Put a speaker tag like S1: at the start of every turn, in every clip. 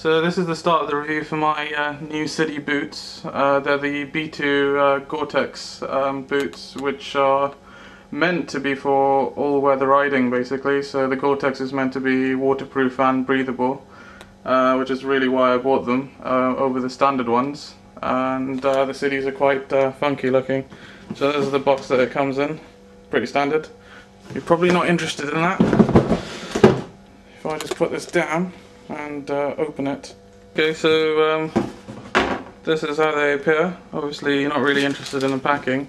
S1: So this is the start of the review for my new Sidi boots. They're the B2 Goretex boots, which are meant to be for all-weather riding basically. So the Gore-Tex is meant to be waterproof and breathable, which is really why I bought them over the standard ones. And the Sidis are quite funky looking. So this is the box that it comes in, pretty standard. You're probably not interested in that. If I just put this down and open it. Okay, so this is how they appear. Obviously you're not really interested in the packing.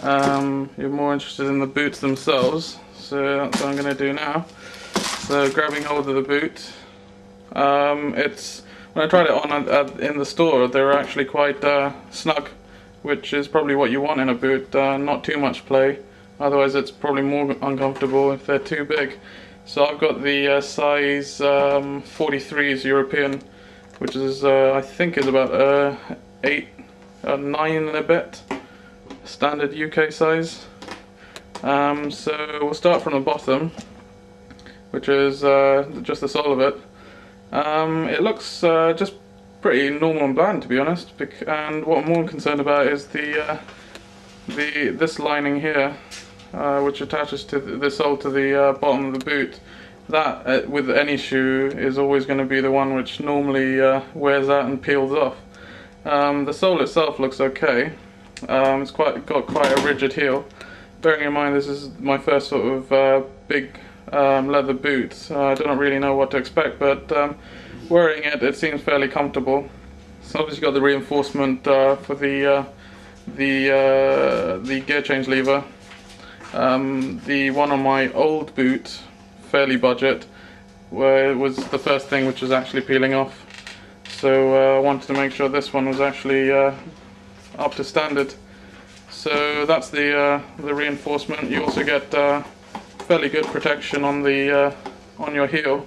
S1: You're more interested in the boots themselves. So that's what I'm going to do now. So grabbing hold of the boot. When I tried it on in the store, they were actually quite snug, which is probably what you want in a boot. Not too much play, otherwise it's probably more uncomfortable if they're too big. So I've got the size 43s European, which is I think is about 9 and a bit, standard UK size. So we'll start from the bottom, which is just the sole of it. It looks just pretty normal and bland, to be honest. And what I'm more concerned about is this lining here, which attaches to the sole to the bottom of the boot. That, with any shoe, is always going to be the one which normally wears out and peels off. The sole itself looks okay. It's got quite a rigid heel. Bearing in mind this is my first sort of big leather boot, I don't really know what to expect, but wearing it seems fairly comfortable. So obviously got the reinforcement for the gear change lever. The one on my old boot, fairly budget, where it was the first thing which was actually peeling off. So I wanted to make sure this one was actually up to standard. So that's the reinforcement. You also get fairly good protection on your heel,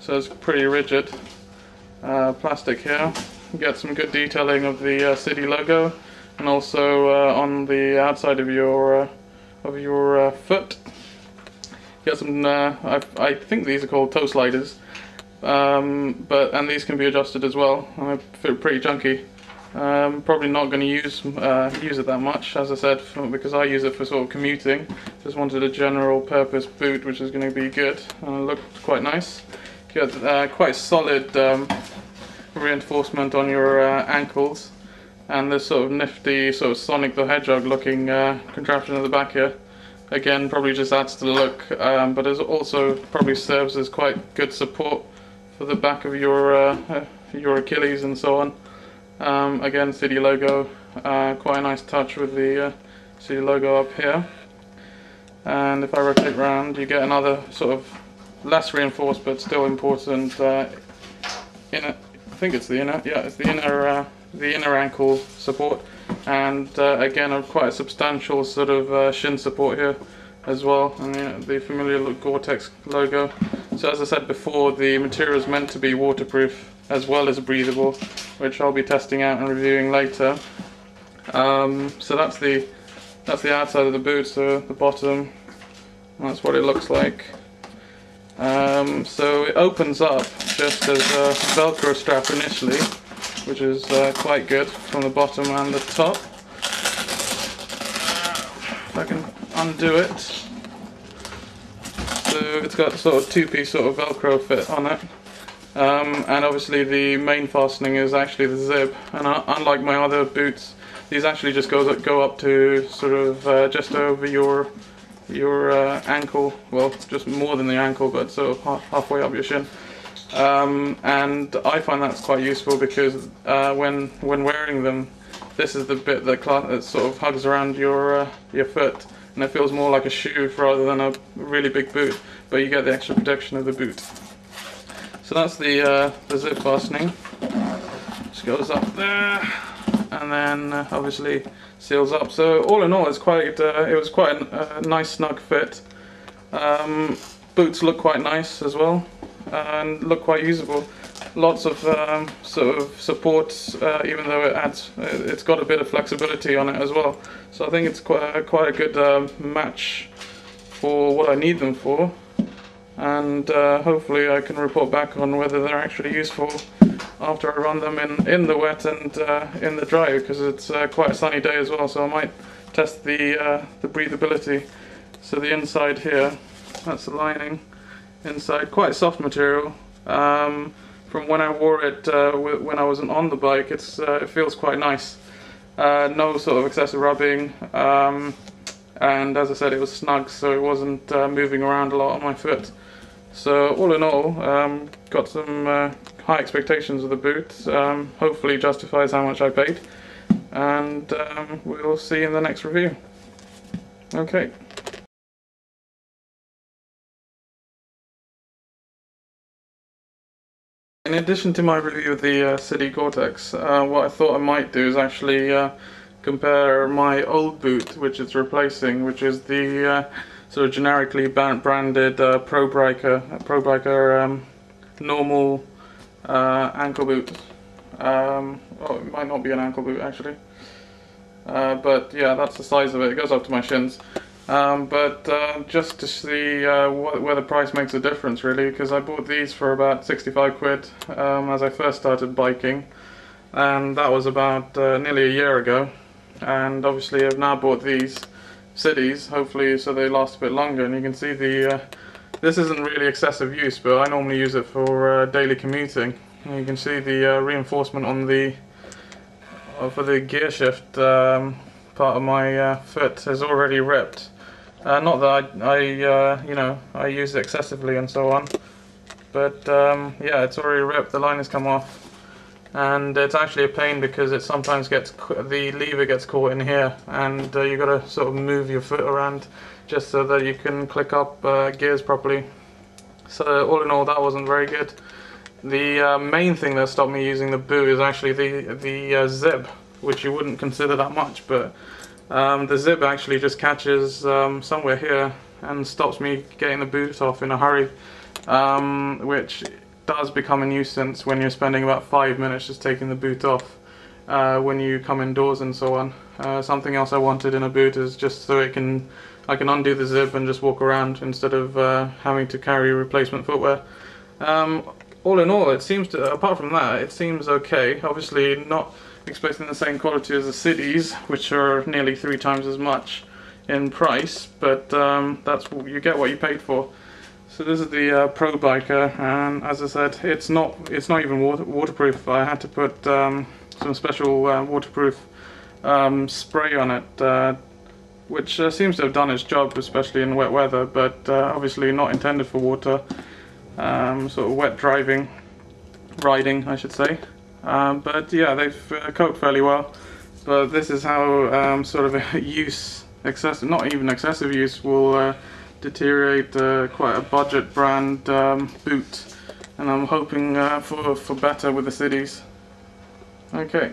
S1: so it's pretty rigid. Plastic here. You get some good detailing of the Sidi logo, and also on the outside of your foot. You get some. I think these are called toe sliders, and these can be adjusted as well. I feel pretty chunky. Probably not going to use it that much, as I said, because I use it for sort of commuting. Just wanted a general purpose boot which is going to be good, and it looked quite nice. You got quite solid reinforcement on your ankles, and this sort of nifty sort of Sonic the Hedgehog looking contraption at the back here. Again, probably just adds to the look, but it also probably serves as quite good support for the back of your Achilles and so on. Again, Sidi logo, quite a nice touch with the Sidi logo up here. And if I rotate around, you get another sort of less reinforced but still important inner. I think it's the inner. Yeah, it's the inner ankle support, and again, quite a substantial sort of shin support here as well, and the familiar Gore-Tex logo. So as I said before, the material is meant to be waterproof as well as breathable, which I'll be testing out and reviewing later. So that's the outside of the boot, so the bottom, that's what it looks like. So it opens up just as a Velcro strap initially, which is quite good from the bottom and the top. If I can undo it. So it's got sort of two-piece sort of Velcro fit on it. And obviously the main fastening is actually the zip, and unlike my other boots, these actually just go up to sort of just over your ankle, well, just more than the ankle, but sort of halfway up your shin. And I find that's quite useful because when wearing them, this is the bit that sort of hugs around your foot, and it feels more like a shoe rather than a really big boot, but you get the extra protection of the boot. So that's the zip fastening. Just goes up there, and then obviously seals up. So all in all, it was quite a nice snug fit. Boots look quite nice as well, and look quite usable. Lots of sort of support, even though it's got a bit of flexibility on it as well. So I think it's quite a good match for what I need them for. And hopefully I can report back on whether they're actually useful after I run them in the wet and in the dry, because it's quite a sunny day as well, so I might test the breathability. So the inside here, that's the lining. Inside, quite soft material. From when I wore it when I wasn't on the bike, it feels quite nice. No sort of excessive rubbing, and as I said, it was snug, so it wasn't moving around a lot on my foot. So all in all, got some high expectations of the boot. Hopefully justifies how much I paid, and we'll see in the next review. Okay. In addition to my review of the Sidi Goretex, what I thought I might do is actually compare my old boot, which it's replacing, which is the sort of generically branded Probiker normal ankle boot. Oh, it might not be an ankle boot actually, but yeah, that's the size of it. It goes up to my shins. Just to see where the price makes a difference, really, because I bought these for about 65 quid as I first started biking, and that was about nearly a year ago. And obviously I've now bought these Sidis, hopefully so they last a bit longer. And you can see this isn't really excessive use, but I normally use it for daily commuting. And you can see the reinforcement on the for the gear shift part of my foot has already ripped. Not that I use it excessively and so on, but yeah, it's already ripped. The line has come off, and it's actually a pain because it sometimes the lever gets caught in here, and you got to sort of move your foot around just so that you can click up gears properly. So all in all, that wasn't very good. The main thing that stopped me using the boot is actually the zip, which you wouldn't consider that much, but the zip actually just catches somewhere here and stops me getting the boot off in a hurry, which does become a nuisance when you're spending about 5 minutes just taking the boot off when you come indoors and so on. Something else I wanted in a boot is just so I can undo the zip and just walk around instead of having to carry replacement footwear. All in all, it seems to, apart from that, it seems okay. Obviously not expecting the same quality as the Sidis, which are nearly 3 times as much in price, but you get what you paid for. So this is the Probiker, and as I said, it's not even waterproof. I had to put some special waterproof spray on it, which seems to have done its job, especially in wet weather, but obviously not intended for water. Sort of wet riding, I should say. But yeah, they've coped fairly well. But this is how sort of not even excessive use will deteriorate quite a budget brand boot. And I'm hoping for better with the Sidis. Okay.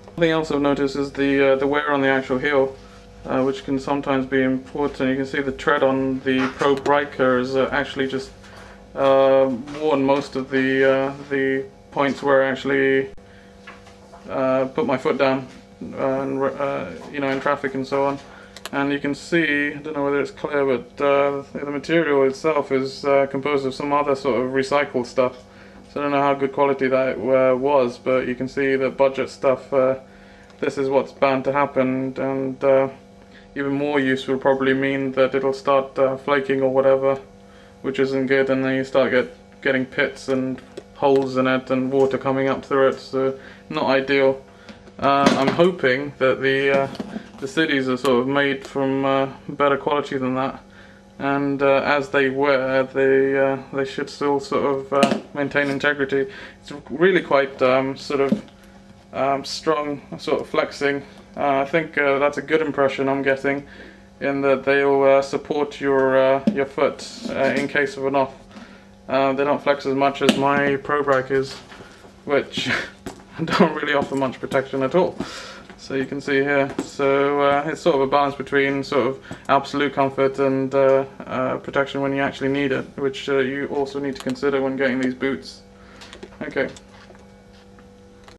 S1: Something else I've noticed is the wear on the actual heel, which can sometimes be important. You can see the tread on the Probiker is actually just worn most of the points where I actually put my foot down, and in traffic and so on. And you can see, I don't know whether it's clear, but the material itself is composed of some other sort of recycled stuff. So I don't know how good quality that was, but you can see that budget stuff, this is what's bound to happen, and even more use will probably mean that it'll start flaking or whatever, which isn't good, and then you start getting pits and holes in it and water coming up through it, so not ideal. I'm hoping that the Sidis are sort of made from better quality than that, and as they wear, they should still sort of maintain integrity. It's really quite sort of strong, sort of flexing. I think that's a good impression I'm getting, in that they'll support your foot in case of an off. They don't flex as much as my Probikers, which don't really offer much protection at all. So you can see here, so it's sort of a balance between sort of absolute comfort and protection when you actually need it, which you also need to consider when getting these boots. Okay.